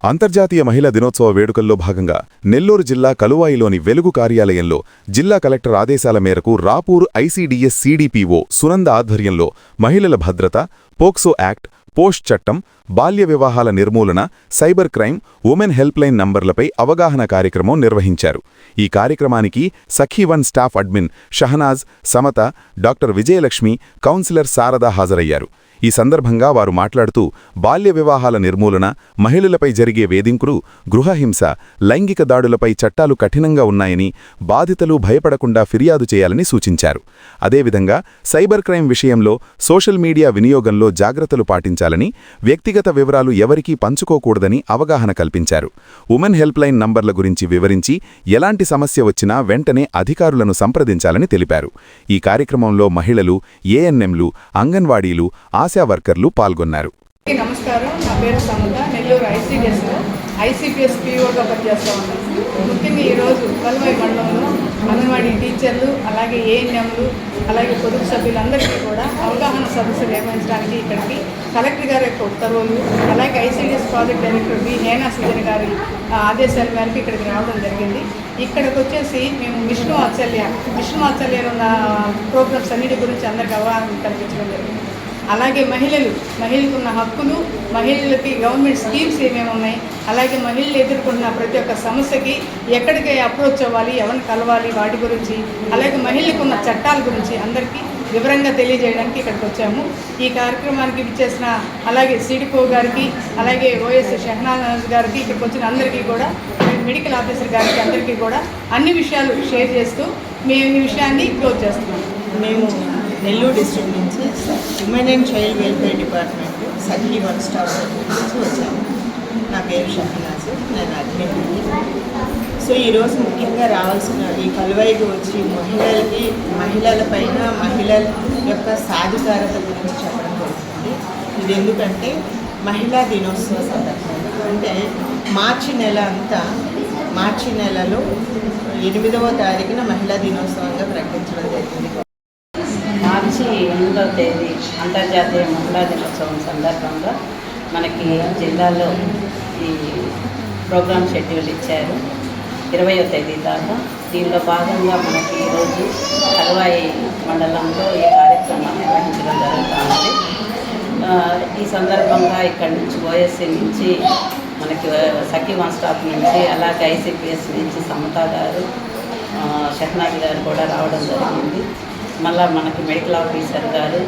అంతర్జాతీయ మహిళా దినోత్సవ వేడుకల్లో భాగంగా నెల్లూరు జిల్లా కలువాయిలోని వెలుగు కార్యాలయంలో జిల్లా కలెక్టర్ ఆదేశాల మేరకు రాపూర్ ఐసీడీఎస్ సీడీపీఓ సునంద ఆధ్వర్యంలో మహిళల భద్రత, పోక్సో యాక్ట్, పోస్ట్ చట్టం, బాల్య వివాహాల నిర్మూలన, సైబర్ క్రైమ్, ఉమెన్ హెల్ప్లైన్ నంబర్లపై అవగాహన కార్యక్రమం నిర్వహించారు. ఈ కార్యక్రమానికి సఖీ-1 staff admin Shahnaz, Samata, doctor Vijayalakshmi, counsellor Sharada హాజరయ్యారు. ఈ సందర్భంగా వారు మాట్లాడుతూ బాల్య వివాహాల నిర్మూలన, మహిళలపై జరిగే వేధింపులు, గృహహింస, లైంగిక దాడులపై చట్టాలు కఠినంగా ఉన్నాయని, బాధితులు భయపడకుండా ఫిర్యాదు చేయాలని సూచించారు. అదేవిధంగా సైబర్ క్రైమ్ విషయంలో సోషల్ మీడియా వినియోగంలో జాగ్రత్తలు పాటించాలని, వ్యక్తిగత వివరాలు ఎవరికీ పంచుకోకూడదని అవగాహన కల్పించారు. ఉమెన్ హెల్ప్లైన్ నంబర్ల గురించి వివరించి ఎలాంటి సమస్య వచ్చినా వెంటనే అధికారులను సంప్రదించాలని తెలిపారు. ఈ కార్యక్రమంలో మహిళలు, ఏఎన్ఎంలు, అంగన్వాడీలు, ఆశా వర్కర్లు పాల్గొన్నారు. నమస్కారం, నా పేరు సమత. నెల్లూరు ఐసీడీఎస్లో ఐసీపీఎస్ పీఓగా పనిచేస్తూ ఉన్నాను. ముఖ్యంగా ఈరోజు కలువాయి మండలంలో అంగన్వాడీ టీచర్లు, అలాగే ఏఎన్ఎంలు, అలాగే పొదుపు సభ్యులందరికీ కూడా అవగాహన సదస్సు నిర్వహించడానికి ఇక్కడికి కలెక్టర్ గారి యొక్క ఉత్తర్వులు, అలాగే ICDS project director B Hena Sujan గారి ఆదేశాల మేరకు ఇక్కడికి రావడం జరిగింది. ఇక్కడికి వచ్చేసి మేము విష్ణు వాత్సల్యంలో ఉన్న ప్రోగ్రామ్స్ అన్నిటి గురించి అందరికీ అవగాహన కల్పించడం జరిగింది. అలాగే మహిళలకు ఉన్న హక్కులు, మహిళలకి గవర్నమెంట్ స్కీమ్స్ ఏమేమి ఉన్నాయి, అలాగే మహిళలు ఎదుర్కొన్న ప్రతి ఒక్క సమస్యకి ఎక్కడికి అప్రోచ్ అవ్వాలి, ఎవరిని కలవాలి, వాటి గురించి, అలాగే మహిళలకు ఉన్న చట్టాల గురించి అందరికీ వివరంగా తెలియజేయడానికి ఇక్కడికి వచ్చాము. ఈ కార్యక్రమానికి ఇచ్చేసిన అలాగే సిడిపో గారికి, అలాగే ఓఎస్ షహనాజ్ గారికి, ఇక్కడికి వచ్చిన అందరికీ కూడా, మెడికల్ ఆఫీసర్ గారికి అందరికీ కూడా అన్ని విషయాలు షేర్ చేస్తూ మేము ఈ విషయాన్ని క్లోజ్ చేస్తున్నాము. మేము నెల్లూరు డిస్ట్రిక్ట్ నుంచి women and child welfare department సఖీ-1 స్టాఫ్ నుంచి వచ్చాము. నా పేరు షహనాజ్, నేను అడ్మిన్. సో ఈరోజు ముఖ్యంగా రావాల్సిన ఈ కలువాయికి వచ్చి మహిళలపైన మహిళల యొక్క సాధికారత గురించి చెప్పడం జరుగుతుంది. ఇది ఎందుకంటే మహిళా దినోత్సవ సందర్భంగా, అంటే మార్చి నెలలో 8వ తారీఖున మహిళా దినోత్సవంగా ప్రకటించడం జరిగింది. మార్చి 8వ తేదీ అంతర్జాతీయ మహిళా దినోత్సవం సందర్భంగా మనకి జిల్లాలో ఈ ప్రోగ్రామ్ షెడ్యూల్ ఇచ్చారు 20వ తేదీ దాకా. దీనిలో భాగంగా మనకి ఈరోజు కలువాయి మండలంలో ఈ కార్యక్రమం నిర్వహించడం జరుగుతుంది. ఈ సందర్భంగా ఇక్కడి నుంచి ఓఎస్సీ నుంచి మనకి సఖీ-1 స్టాఫ్ నుంచి, అలాగే ఐసీపీఎస్ నుంచి సమత గారు, షహనాజ్ గారు కూడా రావడం జరిగింది. మళ్ళీ మనకి మెడికల్ ఆఫీసర్ గారు,